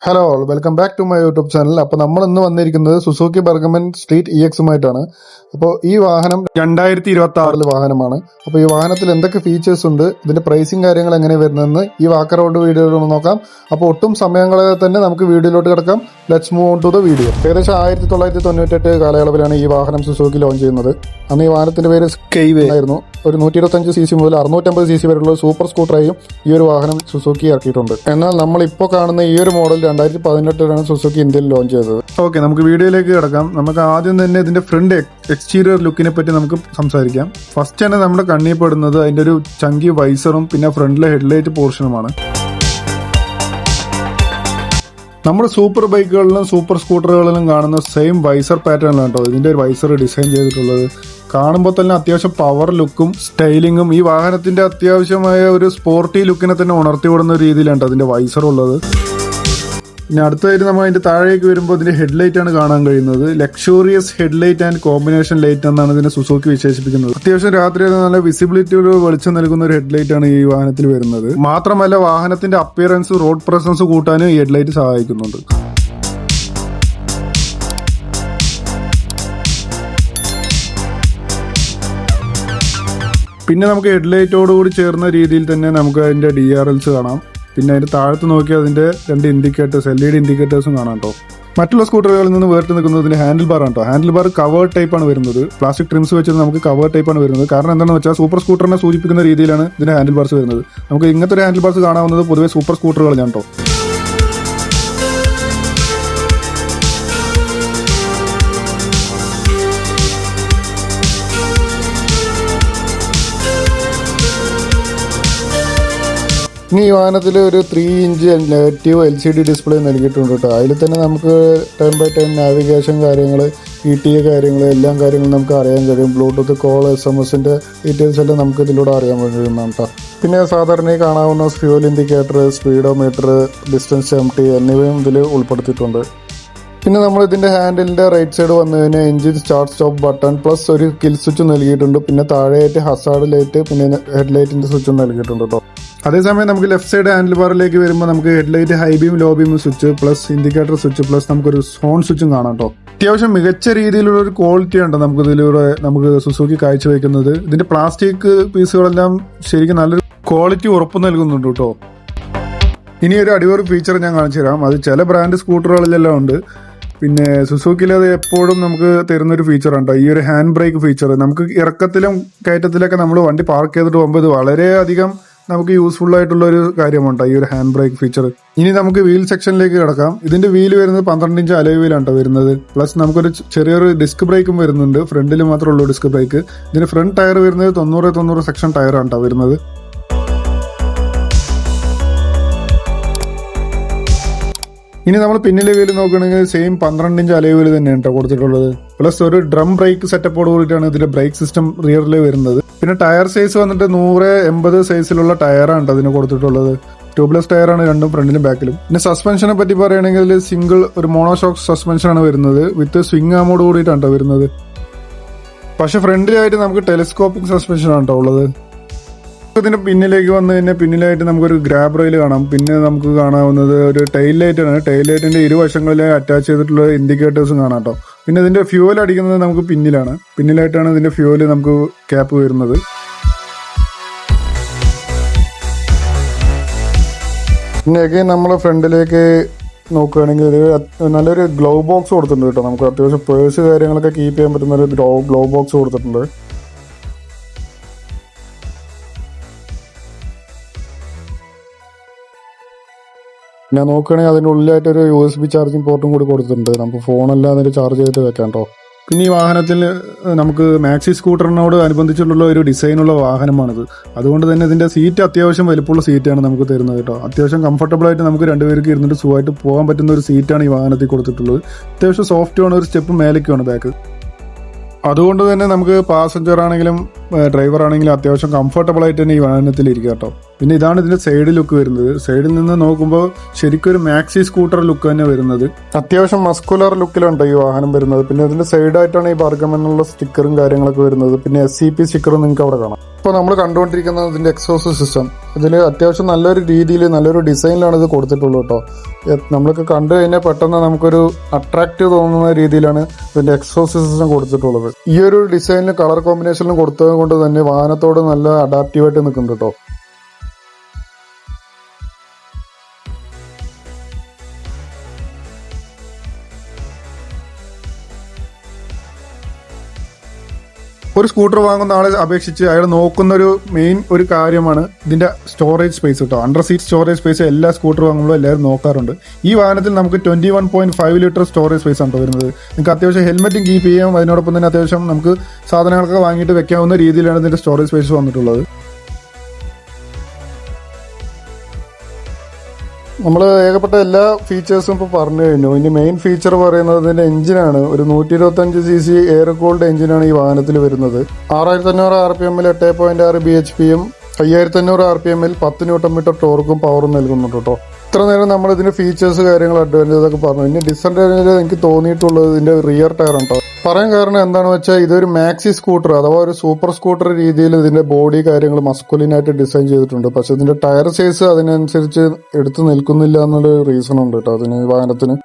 Hello all, welcome back to my YouTube channel. അപ്പോൾ നമ്മൾ ഇന്ന് വന്നിരിക്കുന്നത് സുസുക്കി ബർഗമൻ സ്ട്രീറ്റ് EXുമായിട്ടാണ്. അപ്പോൾ ഈ വാഹനം 2026 വാഹനമാണ്. അപ്പോൾ ഈ വാഹനത്തിൽ എന്തൊക്കെ ഫീച്ചേഴ്സ് ഉണ്ട്, ഇതിന്റെ പ്രൈസിങ് കാര്യങ്ങൾ എങ്ങനെ വരുന്നതെന്ന് ഈ വാക്കറൗണ്ട് വീഡിയോയിൽ നോക്കാം. അപ്പോൾ ഒട്ടും സമയങ്ങളെ തന്നെ നമുക്ക് വീഡിയോയിലോട്ട് കിടക്കാം. Let's move on to the video. ഏകദേശം 1998 കാലയളവിലാണ് ഈ വാഹനം സുസുക്കി ലോഞ്ച് ചെയ്യുന്നത്. അന്ന് ഈ വാഹനത്തിന്റെ പേര് സ്കൈവേ ആയിരുന്നു. ഒരു 125cc മുതൽ 650cc വരെയുള്ള സൂപ്പർ സ്കൂട്ടറായും ഈ ഒരു വാഹനം സുസുക്കി ഇറക്കിയിട്ടുണ്ട്. എന്നാൽ നമ്മൾ ഇപ്പോൾ കാണുന്ന ഈ ഒരു മോഡൽ 2018 സുസുക്കി ഇന്ത്യയിൽ ലോഞ്ച് ചെയ്തത്. ഓക്കെ, നമുക്ക് വീഡിയോയിലേക്ക് കിടക്കാം. നമുക്ക് ആദ്യം തന്നെ ഇതിന്റെ ഫ്രണ്ട് എക്സ്റ്റീരിയർ ലുക്കിനെ പറ്റി നമുക്ക് സംസാരിക്കാം. ഫസ്റ്റ് തന്നെ നമ്മുടെ കണ്ണിൽ പെടുന്നത് അതിന്റെ ഒരു ചങ്കി വൈസറും പിന്നെ ഫ്രണ്ടിലെ ഹെഡ്ലൈറ്റ് പോർഷനുമാണ്. നമ്മുടെ സൂപ്പർ ബൈക്കുകളിലും സൂപ്പർ സ്കൂട്ടറുകളിലും കാണുന്ന സെയിം വൈസർ പാറ്റേണിലാണ് കേട്ടോ ഇതിന്റെ ഒരു വൈസർ ഡിസൈൻ ചെയ്തിട്ടുള്ളത്. കാണുമ്പോൾ തന്നെ അത്യാവശ്യം പവർ ലുക്കും സ്റ്റൈലിങ്ങും ഈ വാഹനത്തിന്റെ അത്യാവശ്യമായ ഒരു സ്പോർട്ടി ലുക്കിനെ തന്നെ ഉണർത്തിവിടുന്ന രീതിയിലാണ് അതിന്റെ വൈസർ ഉള്ളത്. പിന്നെ അടുത്തതായിട്ട് നമ്മൾ അതിന്റെ താഴേക്ക് വരുമ്പോൾ ഇതിന്റെ ഹെഡ്ലൈറ്റ് ആണ് കാണാൻ കഴിയുന്നത്. Luxurious headlight and combination light എന്നാണ് ഇതിനെ സുസുക്കി വിശേഷിപ്പിക്കുന്നത്. അത്യാവശ്യം രാത്രി നല്ല വിസിബിലിറ്റി ഒരു വെളിച്ചം നൽകുന്ന ഒരു ഹെഡ്ലൈറ്റ് ആണ് ഈ വാഹനത്തിൽ വരുന്നത്. മാത്രമല്ല വാഹനത്തിന്റെ അപ്പിയറൻസ് റോഡ് പ്രസൻസ് കൂട്ടാനും ഈ ഹെഡ്ലൈറ്റ് സഹായിക്കുന്നുണ്ട്. പിന്നെ നമുക്ക് ഹെഡ്ലൈറ്റോടുകൂടി ചേർന്ന രീതിയിൽ തന്നെ നമുക്ക് അതിന്റെ DRLs കാണാം. പിന്നെ അതിന്റെ താഴത്ത് നോക്കിയാൽ അതിന്റെ 2 ഇൻഡിക്കേറ്റേഴ്സ് LED ഇൻഡിക്കേറ്റേഴ്സും കാണാം കേട്ടോ. മറ്റുള്ള സ്കൂട്ടറുകളിൽ നിന്ന് വേറിട്ട് നിൽക്കുന്നതിന്റെ ഹാൻഡിൽ ബാർ ആണ് കേട്ടോ. ഹാൻഡിൽ ബാർ കവേർഡ് ടൈപ്പ് ആണ് വരുന്നത്. പ്ലാസ്റ്റിക് ട്രിംസ് വെച്ചത് നമുക്ക് കവേർഡ് ടൈപ്പ് ആണ് വരുന്നത്. കാരണം എന്താണെന്ന് വെച്ചാൽ സൂപ്പർ സ്കൂട്ടറിനെ സൂചിപ്പിക്കുന്ന രീതിയിലാണ് ഇതിന്റെ ഹാൻഡിൽ ബാർസ് വരുന്നത്. നമുക്ക് ഇങ്ങനത്തെ ഒരു ഹാൻഡിൽ ബാർസ് കാണാവുന്നത് പൊതുവെ സൂപ്പർ സ്കൂട്ടറുകളിലാണ് കേട്ടോ. ഇനി ഈ വാഹനത്തിൽ ഒരു 3 ഇഞ്ച് നെഗറ്റീവ് LCD ഡിസ്പ്ലേ നൽകിയിട്ടുണ്ട് കേട്ടോ. അതിൽ തന്നെ നമുക്ക് 10x10 നാവിഗേഷൻ കാര്യങ്ങൾ, ETA കാര്യങ്ങൾ, എല്ലാ കാര്യങ്ങളും നമുക്ക് അറിയാൻ കഴിയും. ബ്ലൂടൂത്ത് കോൾ, SMS-ന്റെ ഡീറ്റെയിൽസ് എല്ലാം നമുക്ക് ഇതിലൂടെ അറിയാൻ കഴിയുന്നതാണ് കേട്ടോ. പിന്നെ സാധാരണ കാണാവുന്ന fuel indicator, speedometer, distance MT എന്നിവയും ഇതിൽ ഉൾപ്പെടുത്തിയിട്ടുണ്ട്. പിന്നെ നമ്മൾ ഇതിന്റെ ഹാൻഡിലിന്റെ റൈറ്റ് സൈഡ് വന്നതിന് engine start stop button plus ഒരു കിൽ സ്വിച്ച് നൽകിയിട്ടുണ്ട്. പിന്നെ താഴെയായിട്ട് ഹസാർഡ് ലൈറ്റ്, പിന്നെ ഹെഡ്ലൈറ്റിന്റെ സ്വിച്ചും നൽകിയിട്ടുണ്ട് കേട്ടോ. അതേസമയം നമുക്ക് ലെഫ്റ്റ് സൈഡ് ഹാൻഡിൽ ബാറിലേക്ക് വരുമ്പോൾ നമുക്ക് headlight high beam low beam switch plus indicator switch plus നമുക്കൊരു ഹോൺ സ്വിച്ചും കാണാം കേട്ടോ. അത്യാവശ്യം മികച്ച രീതിയിലുള്ള ഒരു ക്വാളിറ്റി ഉണ്ട് നമുക്ക് ഇതിലൂടെ നമുക്ക് സുസുക്കി കാഴ്ചവെക്കുന്നത്. ഇതിന്റെ പ്ലാസ്റ്റിക് പീസുകളെല്ലാം ശരിക്കും നല്ലൊരു ക്വാളിറ്റി ഉറപ്പ് നൽകുന്നുണ്ട് കേട്ടോ. ഇനി ഒരു അടിപൊളി ഫീച്ചർ ഞാൻ കാണിച്ചു തരാം. അത് ചില ബ്രാൻഡ് സ്കൂട്ടറുകളിലെല്ലാം ഉണ്ട്. പിന്നെ സുസുക്കിയിൽ അത് എപ്പോഴും നമുക്ക് തരുന്നൊരു ഫീച്ചറാണ് ഈ ഒരു ഹാൻഡ് ബ്രേക്ക് ഫീച്ചർ. നമുക്ക് ഇറക്കത്തിലും കയറ്റത്തിലൊക്കെ നമ്മൾ വണ്ടി പാർക്ക് ചെയ്തിട്ട് പോകുമ്പോൾ ഇത് വളരെയധികം നമുക്ക് യൂസ്ഫുൾ ആയിട്ടുള്ള ഒരു കാര്യമുണ്ട് ഈ ഒരു ഹാൻഡ് ബ്രേക്ക് ഫീച്ചർ. ഇനി നമുക്ക് വീൽ സെക്ഷനിലേക്ക് കിടക്കാം. ഇതിന്റെ വീല് വരുന്നത് 12 ഇഞ്ച് അലോയ് വീലാണ് വരുന്നത്. പ്ലസ് നമുക്കൊരു ചെറിയൊരു ഡിസ്ക് ബ്രേക്കും വരുന്നുണ്ട്. ഫ്രണ്ടിൽ മാത്രമേ ഉള്ളൂ ഡിസ്ക് ബ്രേക്ക്. ഇതിന്റെ ഫ്രണ്ട് ടയർ വരുന്നത് 90 സെക്ഷൻ ടയറാണ് വരുന്നത്. ഇനി നമ്മൾ പിന്നിലെ വീല് നോക്കുകയാണെങ്കിൽ സെയിം 12 ഇഞ്ച് അലോയ് വീല് തന്നെയാണ് കേട്ടോ കൊടുത്തിട്ടുള്ളത്. പ്ലസ് ഒരു ഡ്രം ബ്രേക്ക് സെറ്റപ്പോട് കൂടിയിട്ടാണ് ഇതിന്റെ ബ്രേക്ക് സിസ്റ്റം റിയറിൽ വരുന്നത്. പിന്നെ ടയർ സൈസ് വന്നിട്ട് 180 സൈസിലുള്ള ടയറാണ് അതിന് കൊടുത്തിട്ടുള്ളത്. ട്യൂബ്ലെസ് ടയറാണ് രണ്ടും ഫ്രണ്ടിലും ബാക്കിലും. പിന്നെ സസ്പെൻഷനെ പറ്റി പറയുകയാണെങ്കിൽ സിംഗിൾ ഒരു മോണോഷോക്ക് സസ്പെൻഷനാണ് വരുന്നത്. വിത്ത് സ്വിംഗ് ആമോട് കൂടിയിട്ടാണ് വരുന്നത്. പക്ഷെ ഫ്രണ്ടിലായിട്ട് നമുക്ക് ടെലിസ്കോപ്പിക് സസ്പെൻഷനാണ് കേട്ടോ ഉള്ളത്. ഇതിന്റെ പിന്നിലേക്ക് വന്നു കഴിഞ്ഞാൽ പിന്നിലായിട്ട് നമുക്കൊരു ഗ്രാബ് റെയിൽ കാണാം. പിന്നെ നമുക്ക് കാണാവുന്നത് ഒരു ടൈൽ ലൈറ്റ് ആണ്. ടൈൽ ലൈറ്റിന്റെ ഇരുവശങ്ങളിലായി അറ്റാച്ച് ചെയ്തിട്ടുള്ള ഇൻഡിക്കേറ്റേഴ്സും കാണാം കേട്ടോ. പിന്നെ ഇതിന്റെ ഫ്യൂവൽ അടിക്കുന്നത് നമുക്ക് പിന്നിലായിട്ടാണ് ഇതിന്റെ ഫ്യൂവല് നമുക്ക് ക്യാപ്പ് വരുന്നത്. പിന്നെ അഗൈൻ നമ്മളെ ഫ്രണ്ടിലേക്ക് നോക്കുകയാണെങ്കിൽ ഇത് നല്ലൊരു ഗ്ലൗ ബോക്സ് കൊടുത്തിട്ടുണ്ട് കേട്ടോ. നമുക്ക് അത്യാവശ്യം പേഴ്സ് കാര്യങ്ങളൊക്കെ കീപ്പ് ചെയ്യാൻ പറ്റുന്ന ഒരു ഗ്ലൗ ബോക്സ് കൊടുത്തിട്ടുണ്ട്. പിന്നെ നോക്കുകയാണെങ്കിൽ അതിൻ്റെ ഉള്ളിലായിട്ട് ഒരു USB ചാർജിങ് പോർട്ടും കൂടി കൊടുത്തിട്ടുണ്ട്. നമുക്ക് ഫോണെല്ലാം അതിൽ ചാർജ് ചെയ്തിട്ട് വെക്കാം കേട്ടോ. പിന്നെ ഈ വാഹനത്തിൽ നമുക്ക് മാക്സി സ്കൂട്ടറിനോട് അനുബന്ധിച്ചിട്ടുള്ള ഒരു ഡിസൈനുള്ള വാഹനമാണിത്. അതുകൊണ്ട് തന്നെ ഇതിന്റെ സീറ്റ് അത്യാവശ്യം വലിപ്പമുള്ള സീറ്റാണ് നമുക്ക് തരുന്നത് കേട്ടോ. അത്യാവശ്യം കംഫർട്ടബിൾ ആയിട്ട് നമുക്ക് രണ്ടുപേർക്ക് ഇരുന്നിട്ട് സുഖമായിട്ട് പോകാൻ പറ്റുന്ന ഒരു സീറ്റാണ് ഈ വാഹനത്തിൽ കൊടുത്തിട്ടുള്ളത്. അത്യാവശ്യം സോഫ്റ്റുമാണ്, ഒരു സ്റ്റെപ്പ് മേലേക്കുമാണ് ബാക്ക്. അതുകൊണ്ട് തന്നെ നമുക്ക് പാസഞ്ചർ ആണെങ്കിലും ഡ്രൈവർ ആണെങ്കിലും അത്യാവശ്യം കംഫർട്ടബിൾ ആയിട്ട് തന്നെ ഈ വാഹനത്തിൽ ഇരിക്കുക കേട്ടോ. പിന്നെ ഇതാണ് ഇതിന്റെ സൈഡ് ലുക്ക് വരുന്നത്. സൈഡിൽ നിന്ന് നോക്കുമ്പോൾ ശരിക്കും ഒരു മാക്സി സ്കൂട്ടർ ലുക്ക് തന്നെ വരുന്നത്. അത്യാവശ്യം മസ്കുലർ ലുക്കിലുണ്ട് ഈ വാഹനം വരുന്നത്. പിന്നെ ഇതിന്റെ സൈഡായിട്ടാണ് ഈ ബർഗമെന്നുള്ള സ്റ്റിക്കറും കാര്യങ്ങളൊക്കെ വരുന്നത്. പിന്നെ SCP സ്റ്റിക്കറും നിങ്ങൾക്ക് അവിടെ കാണാം. ഇപ്പോൾ നമ്മൾ കണ്ടുകൊണ്ടിരിക്കുന്നത് ഇതിന്റെ എക്സോസ്റ്റ് സിസ്റ്റം. ഇതിൽ അത്യാവശ്യം നല്ലൊരു രീതിയിൽ നല്ലൊരു ഡിസൈനിലാണ് ഇത് കൊടുത്തിട്ടുള്ളത് കേട്ടോ. നമ്മൾക്ക് കണ്ടു കഴിഞ്ഞാൽ പെട്ടെന്ന് നമുക്കൊരു അട്രാക്റ്റീവ് തോന്നുന്ന രീതിയിലാണ് ഇതിന്റെ എക്സോസ്റ്റ് സിസ്റ്റം കൊടുത്തിട്ടുള്ളത്. ഈ ഒരു ഡിസൈനിലും കളർ കോമ്പിനേഷനിലും കൊടുത്തത് കൊണ്ട് തന്നെ വാഹനത്തോട് നല്ല അഡാപ്റ്റീവായിട്ട് നിൽക്കുന്നുണ്ട് കേട്ടോ. ഒരു സ്കൂട്ടർ വാങ്ങുന്ന ആളെ അപേക്ഷിച്ച് അയാൾ നോക്കുന്ന മെയിൻ ഒരു കാര്യമാണ് ഇതിന്റെ സ്റ്റോറേജ് സ്പേസ് കേട്ടോ. അണ്ടർ സീറ്റ് സ്റ്റോറേജ് സ്പേസ് എല്ലാ സ്കൂട്ടർ വാങ്ങുമ്പോഴും എല്ലാവരും നോക്കാറുണ്ട്. ഈ വാഹനത്തിൽ നമുക്ക് 21.5 ലിറ്റർ സ്റ്റോറേജ് സ്പേസ് ആണ് വരുന്നത്. നിങ്ങൾക്ക് അത്യാവശ്യം ഹെൽമെറ്റും കീപ്പ് ചെയ്യാം. അതിനോടൊപ്പം തന്നെ അത്യാവശ്യം നമുക്ക് സാധനങ്ങളൊക്കെ വാങ്ങിയിട്ട് വെക്കാവുന്ന രീതിയിലാണ് ഇതിന്റെ സ്റ്റോറേജ് സ്പേസ് വന്നിട്ടുള്ളത്. നമ്മൾ ഏകപ്പെട്ട എല്ലാ ഫീച്ചേഴ്സും ഇപ്പോൾ പറഞ്ഞു കഴിഞ്ഞു. ഇനി മെയിൻ ഫീച്ചർ പറയുന്നത് ഇതിന്റെ എഞ്ചിനാണ്. ഒരു 125cc എയർ കൂൾഡ് എഞ്ചിനാണ് ഈ വാഹനത്തിൽ വരുന്നത്. 6500 RPM 8.6 bhp 5500 RPM 10 Nm ടോർക്കും പവറും നൽകുന്നുണ്ട് കേട്ടോ. ഇത്ര നേരം നമ്മൾ ഇതിന്റെ ഫീച്ചേഴ്സ് കാര്യങ്ങൾ അഡ്വാൻറ്റേജ് ഒക്കെ പറഞ്ഞു. ഇനി ഡിസഡ്വാൻറ്റേജ് എനിക്ക് തോന്നിയിട്ടുള്ളത് ഇതിന്റെ റിയർ ടയർ ഉണ്ടോ. പറയാൻ കാരണം എന്താണെന്ന് വെച്ചാൽ ഇതൊരു മാക്സി സ്കൂട്ടർ അഥവാ ഒരു സൂപ്പർ സ്കൂട്ടർ രീതിയിൽ ഇതിന്റെ ബോഡി കാര്യങ്ങൾ മസ്കുലിനായിട്ട് ഡിസൈൻ ചെയ്തിട്ടുണ്ട്. പക്ഷെ ഇതിന്റെ ടയർ സൈസ് അതിനനുസരിച്ച് എടുത്തു നിൽക്കുന്നില്ല എന്നുള്ള റീസൺ ഉണ്ട് കേട്ടോ അതിന് വാഹനത്തിന്.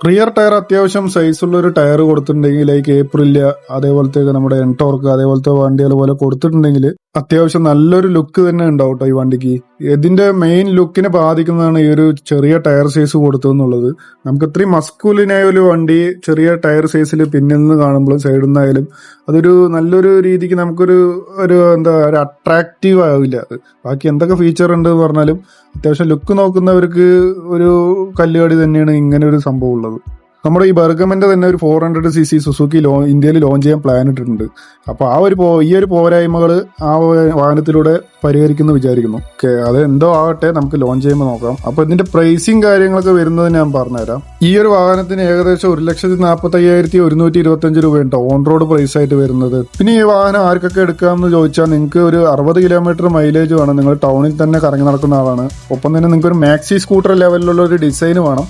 റിയർ ടയർ അത്യാവശ്യം സൈസുള്ള ഒരു ടയർ കൊടുത്തിട്ടുണ്ടെങ്കിൽ ലൈക്ക് ഏപ്രില്ല അതേപോലത്തെ നമ്മുടെ എൻടോർക്ക് അതേപോലത്തെ വണ്ടികൾ പോലെ കൊടുത്തിട്ടുണ്ടെങ്കിൽ അത്യാവശ്യം നല്ലൊരു ലുക്ക് തന്നെ ഉണ്ടാവും കേട്ടോ ഈ വണ്ടിക്ക്. ഇതിന്റെ മെയിൻ ലുക്കിനെ ബാധിക്കുന്നതാണ് ഈ ഒരു ചെറിയ ടയർ സൈസ് കൊടുത്തതെന്നുള്ളത്. നമുക്ക് ഇത്രയും മസ്കുലിനായ ഒരു വണ്ടി ചെറിയ ടയർ സൈസിൽ പിന്നിൽ നിന്ന് കാണുമ്പോഴും സൈഡിൽ നിന്നായാലും അതൊരു നല്ലൊരു രീതിക്ക് നമുക്കൊരു ഒരു അട്രാക്റ്റീവ് ആവില്ല. അത് ബാക്കി എന്തൊക്കെ ഫീച്ചർ ഉണ്ട് എന്ന് പറഞ്ഞാലും അത്യാവശ്യം ലുക്ക് നോക്കുന്നവർക്ക് ഒരു കല്ലുകടി തന്നെയാണ് ഇങ്ങനെ ഒരു സംഭവം ഉള്ളത്. നമ്മുടെ ഈ ബർഗമന്റെ തന്നെ ഒരു 400cc സുസുക്കി ഇന്ത്യയിൽ ലോഞ്ച് ചെയ്യാൻ പ്ലാൻ ഇട്ടിട്ടുണ്ട്. അപ്പോൾ ഈ ഒരു പോരായ്മകൾ ആ വാഹനത്തിലൂടെ പരിഹരിക്കുന്നു വിചാരിക്കുന്നു. ഓക്കെ, അത് എന്തോ ആകട്ടെ, നമുക്ക് ലോഞ്ച് ചെയ്യുമ്പോൾ നോക്കാം. അപ്പോൾ ഇതിന്റെ പ്രൈസിങ് കാര്യങ്ങളൊക്കെ വരുന്നത് ഞാൻ പറഞ്ഞുതരാം. ഈ ഒരു വാഹനത്തിന് ഏകദേശം 1,45,125 രൂപയുണ്ട് ഓൺ റോഡ് പ്രൈസ് ആയിട്ട് വരുന്നത്. പിന്നെ ഈ വാഹനം ആർക്കൊക്കെ എടുക്കാമെന്ന് ചോദിച്ചാൽ നിങ്ങൾക്ക് ഒരു 60 കിലോമീറ്റർ മൈലേജ് വേണം. നിങ്ങൾ ടൗണിൽ തന്നെ കറങ്ങി നടക്കുന്ന ആളാണ്. ഒപ്പം തന്നെ നിങ്ങൾക്ക് ഒരു മാക്സി സ്കൂട്ടർ ലെവലിലുള്ള ഒരു ഡിസൈൻ വേണം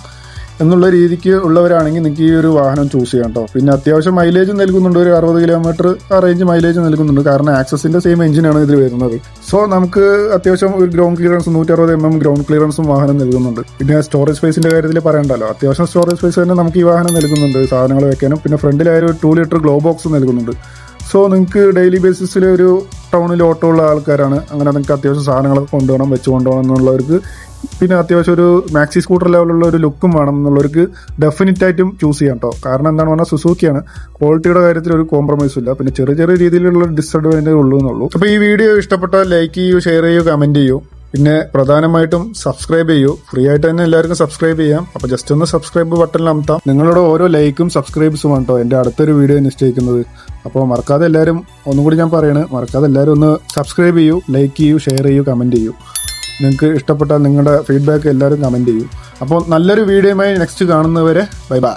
എന്നുള്ള രീതിക്ക് ഉള്ളവരാണെങ്കിൽ നിങ്ങൾക്ക് ഈ ഒരു വാഹനം ചൂസ് ചെയ്യാം കേട്ടോ. പിന്നെ അത്യാവശ്യം മൈലേജ് നൽകുന്നുണ്ട്. ഒരു 60 കിലോമീറ്റർ ആ റേഞ്ച് മൈലേജ് നൽകുന്നുണ്ട്. കാരണം ആക്സസിന്റെ സെയിം എഞ്ചിനാണ് ഇതിൽ വരുന്നത്. സോ നമുക്ക് അത്യാവശ്യം ഒരു ഗ്രൗണ്ട് ക്ലിയറൻസ് 160 mm ഗ്രൗണ്ട് ക്ലിയറൻസും വാഹനം നൽകുന്നുണ്ട്. പിന്നെ സ്റ്റോറേജ് സ്പേസിന്റെ കാര്യത്തിൽ പറയണ്ടല്ലോ, അത്യാവശ്യം സ്റ്റോറേജ് സ്പേസ് തന്നെ നമുക്ക് ഈ വാഹനം നൽകുന്നുണ്ട് സാധനങ്ങൾ വെക്കാനും. പിന്നെ ഫ്രണ്ടിലായ ഒരു 2 ലിറ്റർ ഗ്ലോ ബോക്സ് നൽകുന്നുണ്ട്. സോ നിങ്ങൾക്ക് ഡെയിലി ബേസിസിൽ ഒരു ടൗണിൽ ഓട്ടോ ഉള്ള ആൾക്കാരാണ്, അങ്ങനെ നിങ്ങൾക്ക് അത്യാവശ്യം സാധനങ്ങളൊക്കെ വെച്ച് കൊണ്ടുപോകണം എന്നുള്ളവർക്ക്, പിന്നെ അത്യാവശ്യം ഒരു മാക്സി സ്കൂട്ടർ ലെവലുള്ള ഒരു ലുക്കും വേണം എന്നുള്ളവർക്ക് ഡെഫിനറ്റ് ആയിട്ടും ചൂസ് ചെയ്യാം കേട്ടോ. കാരണം എന്താണെന്ന് പറഞ്ഞാൽ സുസുക്കിയാണ്, ക്വാളിറ്റിയുടെ കാര്യത്തിൽ ഒരു കോംപ്രമൈസും ഇല്ല. പിന്നെ ചെറിയ ചെറിയ രീതിയിലുള്ള ഡിസഡ്വാൻറ്റേജ് ഉള്ളൂ എന്നുള്ളൂ. അപ്പോൾ ഈ വീഡിയോ ഇഷ്ടപ്പെട്ടാൽ ലൈക്ക് ചെയ്യൂ, ഷെയർ ചെയ്യൂ, കമന്റ് ചെയ്യൂ. പിന്നെ പ്രധാനമായിട്ടും സബ്സ്ക്രൈബ് ചെയ്യൂ. ഫ്രീ ആയിട്ട് തന്നെ എല്ലാവർക്കും സബ്സ്ക്രൈബ് ചെയ്യാം. അപ്പോൾ ജസ്റ്റ് ഒന്ന് സബ്സ്ക്രൈബ് ബട്ടണിൽ അമർത്താം. നിങ്ങളുടെ ഓരോ ലൈക്കും സബ്സ്ക്രൈബ്സും ആണ് കേട്ടോ എൻ്റെ അടുത്തൊരു വീഡിയോ നിശ്ചയിക്കുന്നത്. അപ്പോൾ മറക്കാതെ എല്ലാവരും, ഒന്നും കൂടി ഞാൻ പറയണേ, മറക്കാതെ എല്ലാവരും ഒന്ന് സബ്സ്ക്രൈബ് ചെയ്യൂ, ലൈക്ക് ചെയ്യൂ, ഷെയർ ചെയ്യൂ, കമന്റ് ചെയ്യൂ. നിങ്ങൾക്ക് ഇഷ്ടപ്പെട്ടാൽ നിങ്ങളുടെ ഫീഡ്ബാക്ക് എല്ലാവരും കമന്റ് ചെയ്യൂ. അപ്പോൾ നല്ലൊരു വീഡിയോയുമായി നെക്സ്റ്റ് കാണുന്നവരെ ബൈ ബൈ.